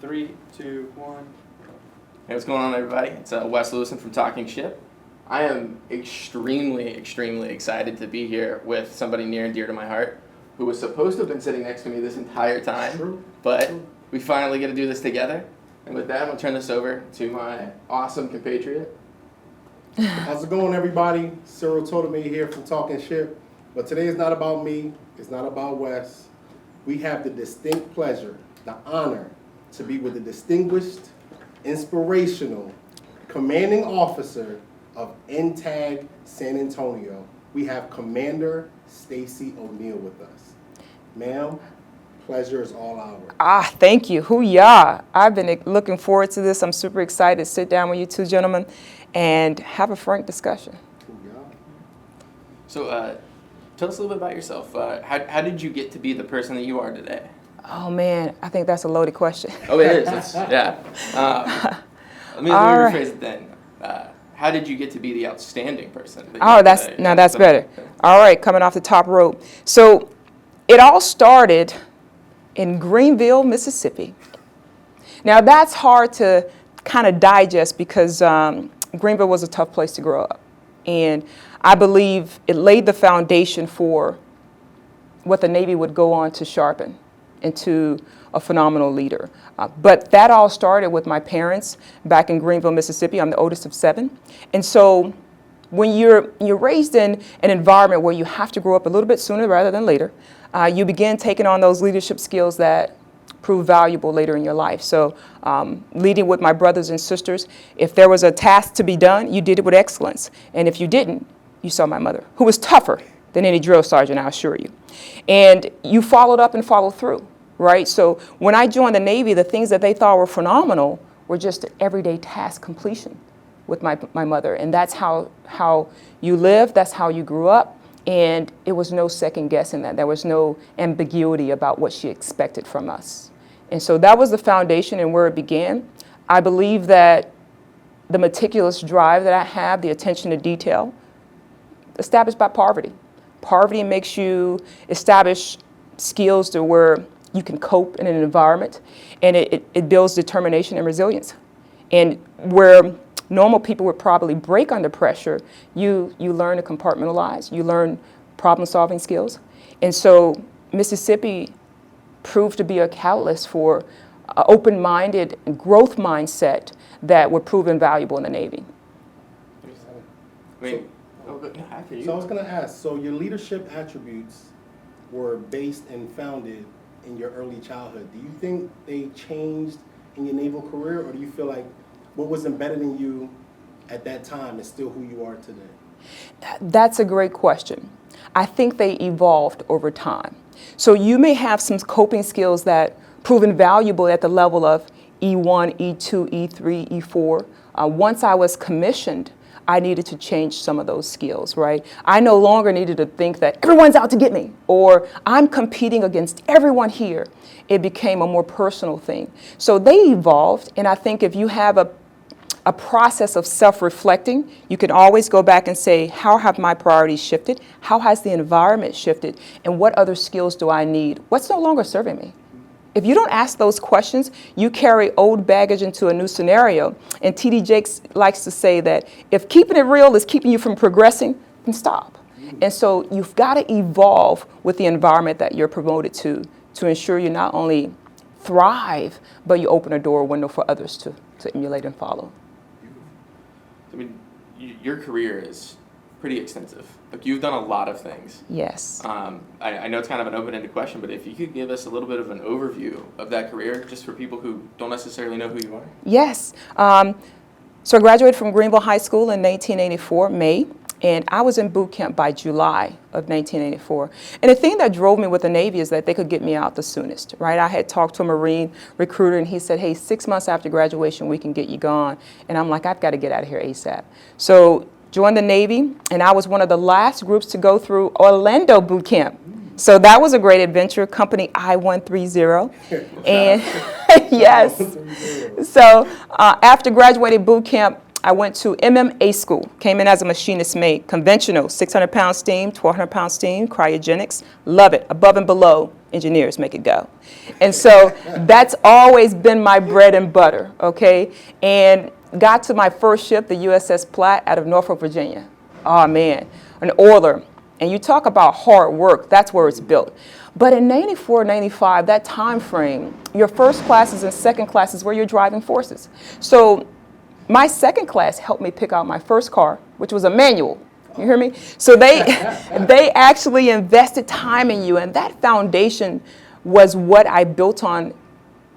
3, 2, 1. Hey, what's going on, everybody? It's Wes Lewison from Talking Ship. I am extremely excited to be here with somebody near and dear to my heart who was supposed to have been sitting next to me this entire time, but we finally get to do this together. And with that, I'm going to turn this over to my awesome compatriot. How's it going, everybody? Cyril Totemay here from Talking Ship. But today is not about me. It's not about Wes. We have the distinct pleasure, the honor, to be with the distinguished, inspirational, commanding officer of NTAG San Antonio. We have Commander Stacy O'Neal with us. Ma'am, pleasure is all ours. Thank you. Hoo-yah. I've been looking forward to this. I'm super excited to sit down with you two gentlemen and have a frank discussion. Hoo-yah. So tell us a little bit about yourself. How did you get to be the person that you are today? Oh, man, I think that's a loaded question. Oh, it is. Yeah. Let me rephrase it then. How did you get to be the outstanding person? That's better. All right, coming off the top rope. So it all started in Greenville, Mississippi. Now that's hard to kind of digest because Greenville was a tough place to grow up. And I believe it laid the foundation for what the Navy would go on to sharpen into a phenomenal leader. But that all started with my parents back in Greenville, Mississippi. I'm the oldest of 7. And so when you're raised in an environment where you have to grow up a little bit sooner rather than later, you begin taking on those leadership skills that prove valuable later in your life. So leading with my brothers and sisters, if there was a task to be done, you did it with excellence. And if you didn't, you saw my mother, who was tougher than any drill sergeant, I assure you. And you followed up and followed through, right? So when I joined the Navy, the things that they thought were phenomenal were just everyday task completion with my mother. And that's how you live, that's how you grew up. And it was no second guessing that. There was no ambiguity about what she expected from us. And so that was the foundation and where it began. I believe that the meticulous drive that I have, the attention to detail, established by poverty. Poverty makes you establish skills to where you can cope in an environment, and it builds determination and resilience. And where normal people would probably break under pressure, you learn to compartmentalize, you learn problem-solving skills. And so Mississippi proved to be a catalyst for an open-minded growth mindset that would prove invaluable in the Navy. So I was going to ask, so your leadership attributes were based and founded in your early childhood. Do you think they changed in your naval career, or do you feel like what was embedded in you at that time is still who you are today? That's a great question. I think they evolved over time. So you may have some coping skills that prove invaluable at the level of E1, E2, E3, E4. Once I was commissioned, I needed to change some of those skills, right? I no longer needed to think that everyone's out to get me or I'm competing against everyone here. It became a more personal thing. So they evolved, and I think if you have a process of self-reflecting, you can always go back and say, how have my priorities shifted? How has the environment shifted? And what other skills do I need? What's no longer serving me? If you don't ask those questions, you carry old baggage into a new scenario. And T.D. Jakes likes to say that if keeping it real is keeping you from progressing, then stop. And so you've got to evolve with the environment that you're promoted to ensure you not only thrive, but you open a door or window for others to emulate and follow. I mean, your career is pretty extensive. Like, you've done a lot of things. Yes. I know it's kind of an open-ended question, but if you could give us a little bit of an overview of that career, just for people who don't necessarily know who you are. Yes. So I graduated from Greenville High School in 1984, May, and I was in boot camp by July of 1984. And the thing that drove me with the Navy is that they could get me out the soonest, right? I had talked to a Marine recruiter, and he said, hey, 6 months after graduation, we can get you gone. And I'm like, I've got to get out of here ASAP. So joined the Navy, and I was one of the last groups to go through Orlando boot camp. So that was a great adventure, company I-130. And yes. So after graduating boot camp, I went to MMA school, came in as a machinist mate, conventional, 600-pound steam, 1,200-pound steam, cryogenics, love it, above and below, engineers make it go. And so that's always been my bread and butter, okay? And got to my first ship, the USS Platte out of Norfolk, Virginia. Oh man, an oiler. And you talk about hard work, that's where it's built. But in 94, 95, that time frame, your first classes and second classes were your driving forces. So my second class helped me pick out my first car, which was a manual. You hear me? So they actually invested time in you, and that foundation was what I built on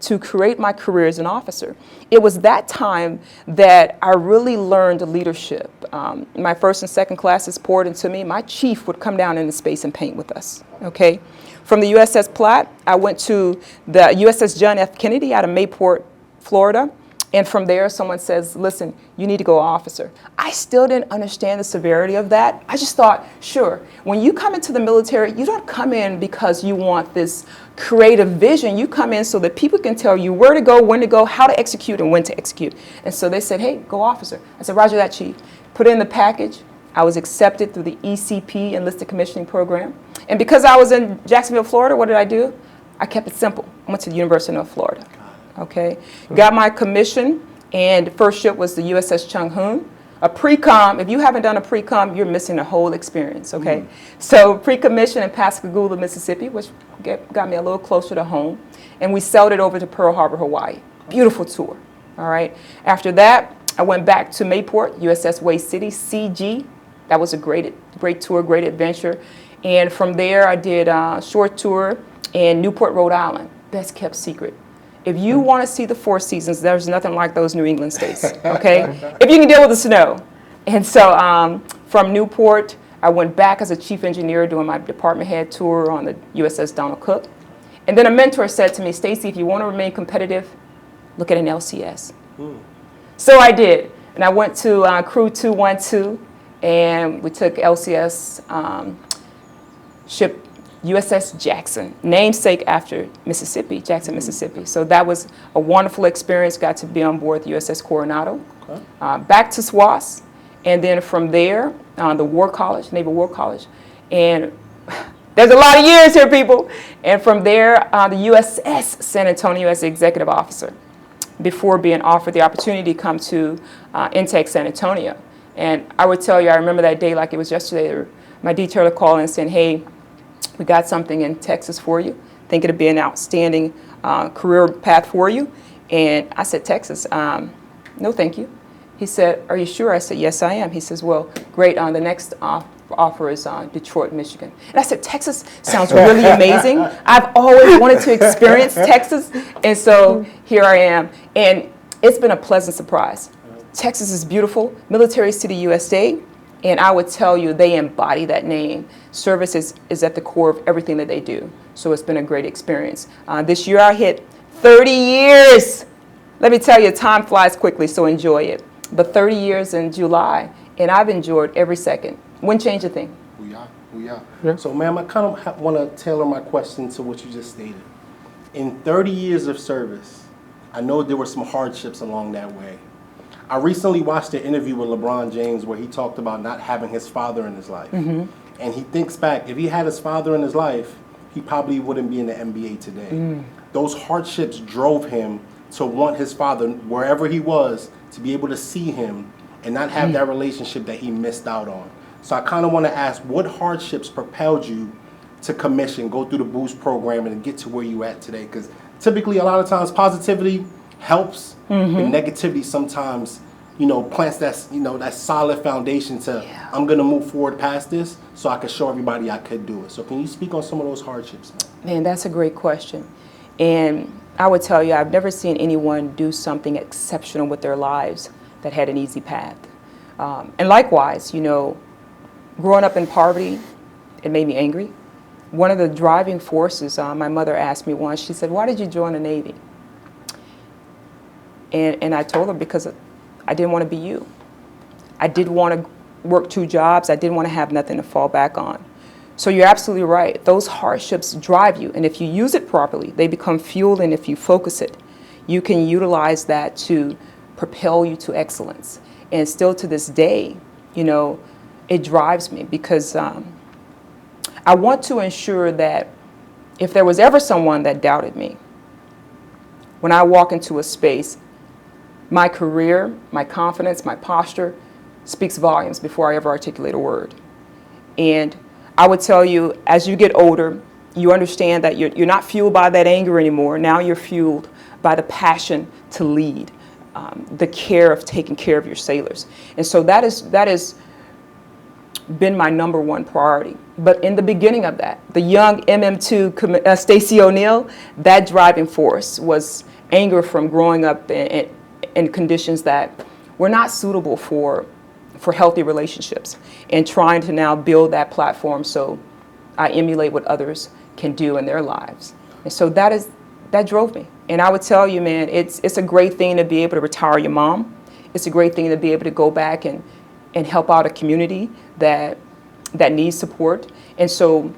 to create my career as an officer. It was that time that I really learned leadership. My first and second classes poured into me. My chief would come down into space and paint with us, okay? From the USS Platte, I went to the USS John F. Kennedy out of Mayport, Florida. And from there, someone says, listen, you need to go officer. I still didn't understand the severity of that. I just thought, sure, when you come into the military, you don't come in because you want this creative vision. You come in so that people can tell you where to go, when to go, how to execute, and when to execute. And so they said, hey, go officer. I said, roger that, chief. Put it in the package. I was accepted through the ECP, Enlisted Commissioning Program. And because I was in Jacksonville, Florida, what did I do? I kept it simple. I went to the University of North Florida. Okay, got my commission, and the first ship was the USS Chung Hoon. A pre-com, if you haven't done a pre-com, you're missing the whole experience, okay? So pre-commission in Pascagoula, Mississippi, which got me a little closer to home, and we sailed it over to Pearl Harbor, Hawaii. Beautiful tour, all right? After that, I went back to Mayport, USS Way City, CG. That was a great tour, great adventure. And from there, I did a short tour in Newport, Rhode Island, best kept secret. If you want to see the Four Seasons, there's nothing like those New England states, okay? If you can deal with the snow. And so from Newport, I went back as a chief engineer doing my department head tour on the USS Donald Cook. And then a mentor said to me, Stacy, if you want to remain competitive, look at an LCS. So I did. And I went to Crew 212, and we took LCS ship USS Jackson, namesake after Mississippi, Jackson, Mississippi. So that was a wonderful experience, got to be on board the USS Coronado. Okay. Back to SWAS, and then from there, the War College, Naval War College. And there's a lot of years here, people. And from there, the USS San Antonio as the executive officer, before being offered the opportunity to come to NTAG San Antonio. And I would tell you, I remember that day like it was yesterday, my detailer called and saying, hey, we got something in Texas for you. Think it'd be an outstanding career path for you. And I said, Texas, no thank you. He said, are you sure? I said, yes, I am. He says, well, great. The next offer is Detroit, Michigan. And I said, Texas sounds really amazing. I've always wanted to experience Texas. And so here I am. And it's been a pleasant surprise. Texas is beautiful. Military City, USA. And I would tell you, they embody that name. Service is at the core of everything that they do. So it's been a great experience. This year I hit 30 years. Let me tell you, time flies quickly, so enjoy it. But 30 years in July, and I've enjoyed every second. Wouldn't change a thing. We are. Yeah. So, ma'am, I kind of want to tailor my question to what you just stated. In 30 years of service, I know there were some hardships along that way. I recently watched an interview with LeBron James where he talked about not having his father in his life. Mm-hmm. And he thinks back, if he had his father in his life, he probably wouldn't be in the NBA today. Those hardships drove him to want his father, wherever he was, to be able to see him and not have that relationship that he missed out on. So I kind of want to ask, what hardships propelled you to commission, go through the boost program, and get to where you at today? Because typically, a lot of times, positivity helps, but negativity sometimes, plants that solid foundation to, I'm going to move forward past this so I can show everybody I could do it. So can you speak on some of those hardships? Man, that's a great question. And I would tell you, I've never seen anyone do something exceptional with their lives that had an easy path. And likewise, growing up in poverty, it made me angry. One of the driving forces, my mother asked me once, she said, why did you join the Navy? And I told her, because I didn't want to be you. I didn't want to work 2 jobs. I didn't want to have nothing to fall back on. So you're absolutely right. Those hardships drive you. And if you use it properly, they become fuel. And if you focus it, you can utilize that to propel you to excellence. And still to this day, it drives me because I want to ensure that if there was ever someone that doubted me, when I walk into a space, my career, my confidence, my posture speaks volumes before I ever articulate a word. And I would tell you, as you get older, you understand that you're not fueled by that anger anymore. Now you're fueled by the passion to lead, the care of taking care of your sailors. And so that has been my number one priority. But in the beginning of that, the young MM2 Stacy O'Neal, that driving force was anger from growing up in conditions that were not suitable for healthy relationships, and trying to now build that platform so I emulate what others can do in their lives. And so that drove me. And I would tell you, man, it's a great thing to be able to retire your mom. It's a great thing to be able to go back and help out a community that needs support. And so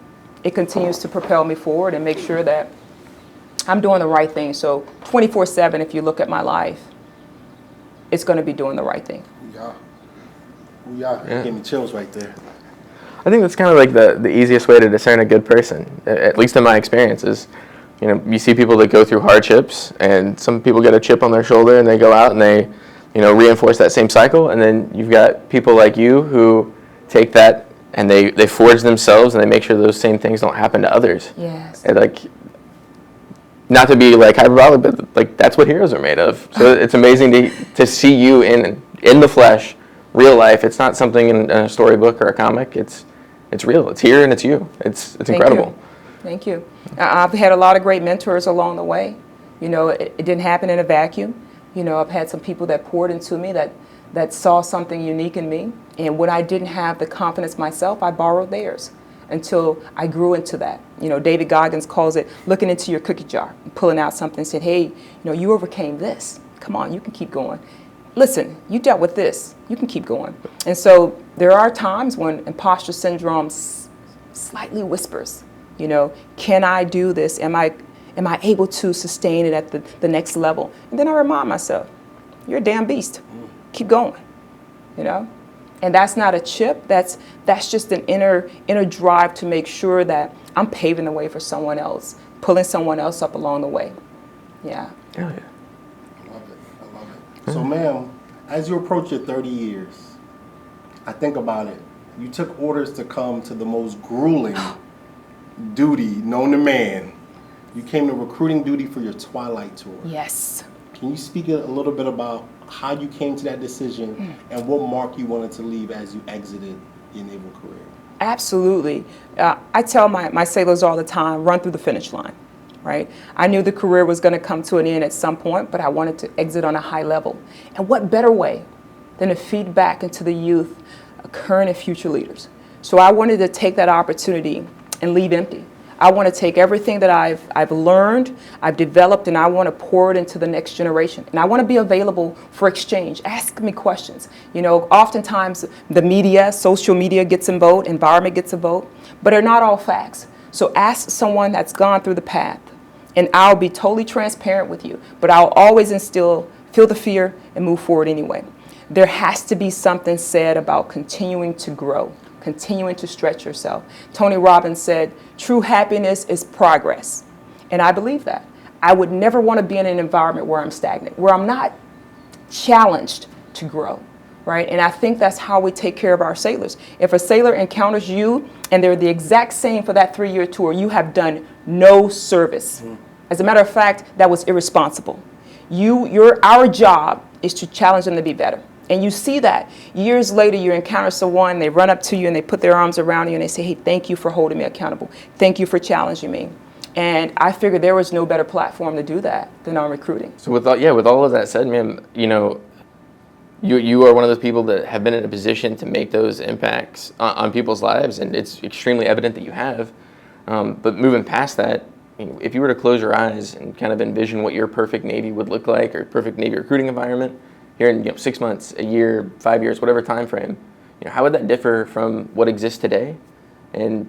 it continues to propel me forward and make sure that I'm doing the right thing. So 24/7, if you look at my life, it's going to be doing the right thing. Yeah. Gave me chills right there. I think that's kind of like the easiest way to discern a good person, at least in my experience, is, you see people that go through hardships, and some people get a chip on their shoulder and they go out and they, reinforce that same cycle. And then you've got people like you who take that and they forge themselves and they make sure those same things don't happen to others. Yes. And not to be hyperbolic, but that's what heroes are made of. So it's amazing to see you in the flesh, real life. It's not something in a storybook or a comic. It's real. It's here and it's you. It's incredible. Thank you. I've had a lot of great mentors along the way. It didn't happen in a vacuum. I've had some people that poured into me that saw something unique in me. And when I didn't have the confidence myself, I borrowed theirs until I grew into that. David Goggins calls it looking into your cookie jar, pulling out something and said, hey, you overcame this. Come on, you can keep going. Listen, you dealt with this. You can keep going. And so there are times when imposter syndrome slightly whispers, can I do this? Am I able to sustain it at the next level? And then I remind myself, you're a damn beast. Keep going, And that's not a chip. That's just an inner drive to make sure that I'm paving the way for someone else, pulling someone else up along the way. Yeah. Hell yeah. I love it. So, ma'am, as you approach your 30 years, I think about it. You took orders to come to the most grueling duty known to man. You came to recruiting duty for your Twilight tour. Yes. Can you speak a little bit about how you came to that decision and what mark you wanted to leave as you exited your naval career? Absolutely. I tell my sailors all the time, run through the finish line, right? I knew the career was going to come to an end at some point, but I wanted to exit on a high level. And what better way than to feed back into the youth, current and future leaders? So I wanted to take that opportunity and leave empty. I want to take everything that I've learned, I've developed, and I want to pour it into the next generation. And I want to be available for exchange. Ask me questions. Oftentimes the media, social media gets involved, environment gets involved, but they're not all facts. So ask someone that's gone through the path, and I'll be totally transparent with you, but I'll always feel the fear and move forward anyway. There has to be something said about continuing to grow, continuing to stretch yourself. Tony Robbins said, true happiness is progress. And I believe that. I would never want to be in an environment where I'm stagnant, where I'm not challenged to grow, right? And I think that's how we take care of our sailors. If a sailor encounters you and they're the exact same for that 3-year tour, you have done no service. As a matter of fact, that was irresponsible. Our job is to challenge them to be better. And you see that. Years later, you encounter someone, they run up to you and they put their arms around you and they say, hey, thank you for holding me accountable. Thank you for challenging me. And I figured there was no better platform to do that than on recruiting. So with all of that said, man, you are one of those people that have been in a position to make those impacts on people's lives, and it's extremely evident that you have. But moving past that, if you were to close your eyes and kind of envision what your perfect Navy would look like, or perfect Navy recruiting environment, here in 6 months, a year, 5 years, whatever time frame, how would that differ from what exists today? And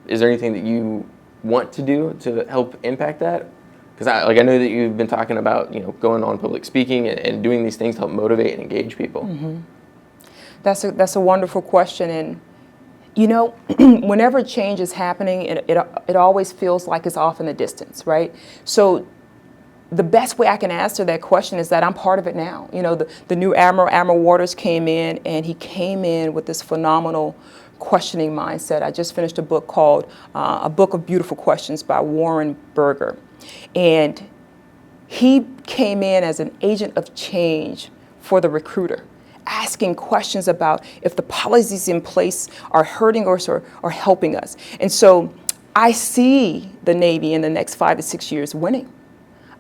is there anything that you want to do to help impact that? Because I know that you've been talking about going on public speaking and doing these things to help motivate and engage people. Mm-hmm. That's a wonderful question, You know, whenever change is happening, it always feels like it's off in the distance, right? So the best way I can answer that question is that I'm part of it now. You know, the new Admiral Waters came in, and he came in with this phenomenal questioning mindset. I just finished a book called A Book of Beautiful Questions by Warren Berger. And he came in as an agent of change for the recruiter, asking questions about if the policies in place are hurting us or helping us. And so I see the Navy in the next 5 to 6 years winning.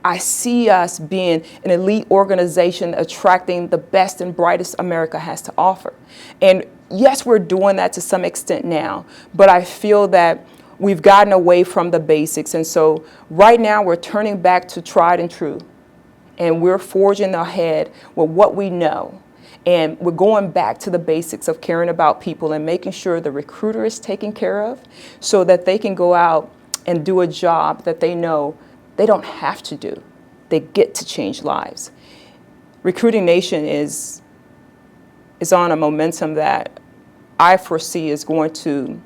I see us being an elite organization attracting the best and brightest America has to offer. And yes, we're doing that to some extent now, but I feel that we've gotten away from the basics. And so right now we're turning back to tried and true. And we're forging ahead with what we know. And we're going back to the basics of caring about people and making sure the recruiter is taken care of so that they can go out and do a job that they know they don't have to do. They get to change lives. Recruiting Nation is on a momentum that I foresee is going to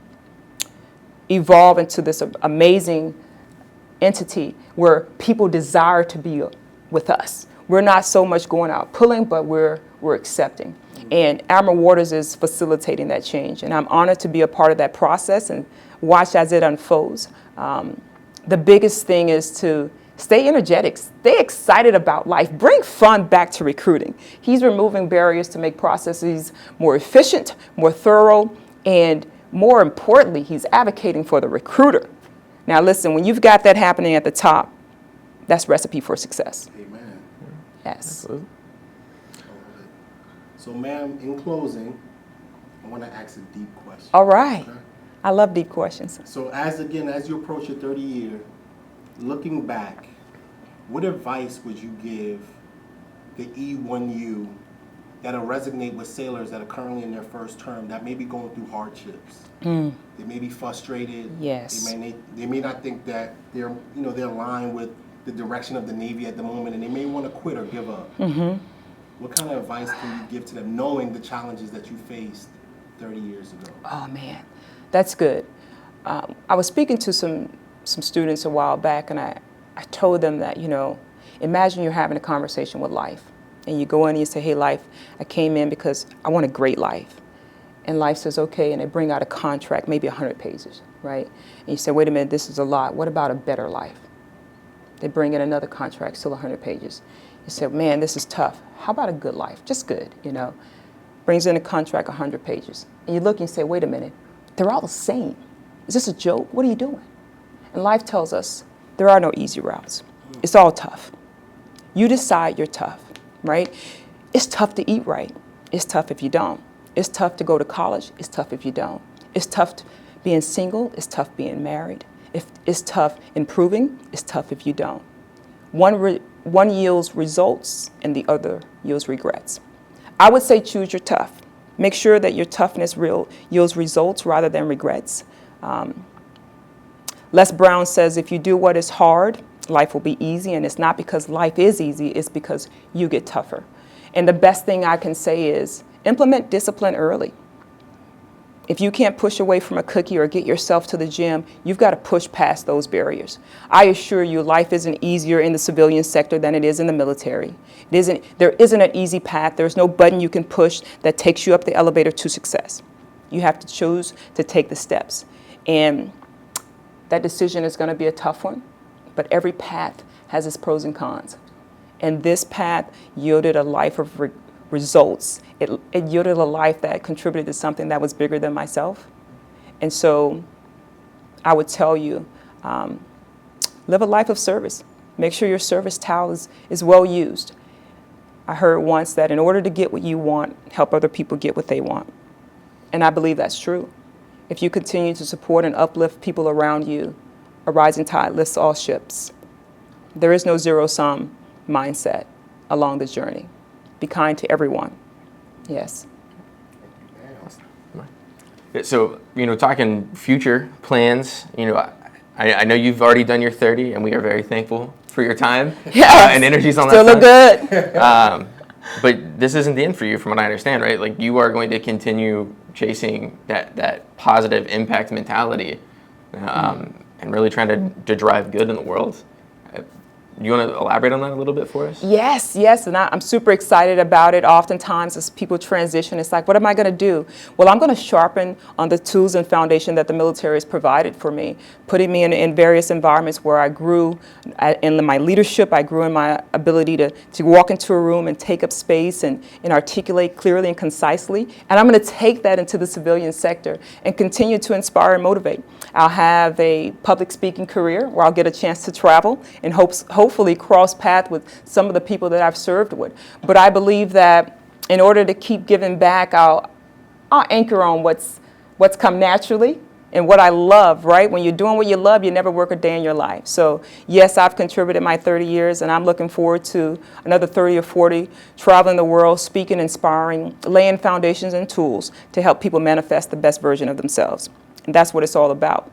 evolve into this amazing entity where people desire to be with us. We're not so much going out pulling, but we're accepting. And Admiral Waters is facilitating that change. And I'm honored to be a part of that process and watch as it unfolds. The biggest thing is to stay energetic, stay excited about life, bring fun back to recruiting. He's removing barriers to make processes more efficient, more thorough, and more importantly, he's advocating for the recruiter. Now listen, when you've got that happening at the top, that's recipe for success. Amen. Yes. Absolutely. So, ma'am, in closing, I want to ask a deep question. All right. Okay? I love deep questions. So, as you approach your 30 year, looking back, what advice would you give the E1U that'll resonate with sailors that are currently in their first term that may be going through hardships? They may be frustrated. Yes. They may not think that they're aligned with the direction of the Navy at the moment, and they may want to quit or give up. What kind of advice can you give to them, knowing the challenges that you faced 30 years ago? Oh man, that's good. I was speaking to some students a while back, and I told them that, imagine you're having a conversation with life, and you go in and you say, hey, life, I came in because I want a great life. And life says, okay, and they bring out a contract, maybe 100 pages, right? And you say, wait a minute, this is a lot. What about a better life? They bring in another contract, still 100 pages. You say, man, this is tough. How about a good life? Just good, Brings in a contract, 100 pages. And you look and you say, wait a minute, they're all the same. Is this a joke? What are you doing? And life tells us there are no easy routes. It's all tough. You decide you're tough, right? It's tough to eat right. It's tough if you don't. It's tough to go to college. It's tough if you don't. It's tough being single. It's tough being married. It's tough improving. It's tough if you don't. One yields results and the other yields regrets. I would say choose your tough. Make sure that your toughness yields results rather than regrets. Les Brown says if you do what is hard, life will be easy, and it's not because life is easy, it's because you get tougher. And the best thing I can say is implement discipline early. If you can't push away from a cookie or get yourself to the gym, you've got to push past those barriers. I assure you, life isn't easier in the civilian sector than it is in the military. There isn't an easy path. There's no button you can push that takes you up the elevator to success. You have to choose to take the steps. And that decision is going to be a tough one, but every path has its pros and cons. And this path yielded a life of results. It yielded a life that contributed to something that was bigger than myself. And so I would tell you, live a life of service. Make sure your service towel is well used. I heard once that in order to get what you want, help other people get what they want. And I believe that's true. If you continue to support and uplift people around you, a rising tide lifts all ships. There is no zero-sum mindset along the journey. Be kind to everyone. Yes. So, talking future plans, I know you've already done your 30, and we are very thankful for your time and energies on Still that. Still look good. But this isn't the end for you, from what I understand, right? Like, you are going to continue chasing that positive impact mentality, and really trying to drive good in the world. You want to elaborate on that a little bit for us? Yes, and I'm super excited about it. Oftentimes, as people transition, it's like, what am I going to do? Well, I'm going to sharpen on the tools and foundation that the military has provided for me, putting me in various environments where I grew in my leadership, I grew in my ability to walk into a room and take up space and articulate clearly and concisely. And I'm going to take that into the civilian sector and continue to inspire and motivate. I'll have a public speaking career where I'll get a chance to travel and hopefully cross paths with some of the people that I've served with. But I believe that in order to keep giving back, I'll anchor on what's come naturally and what I love, right? When you're doing what you love, you never work a day in your life. So yes, I've contributed my 30 years, and I'm looking forward to another 30 or 40, traveling the world, speaking, inspiring, laying foundations and tools to help people manifest the best version of themselves. And that's what it's all about.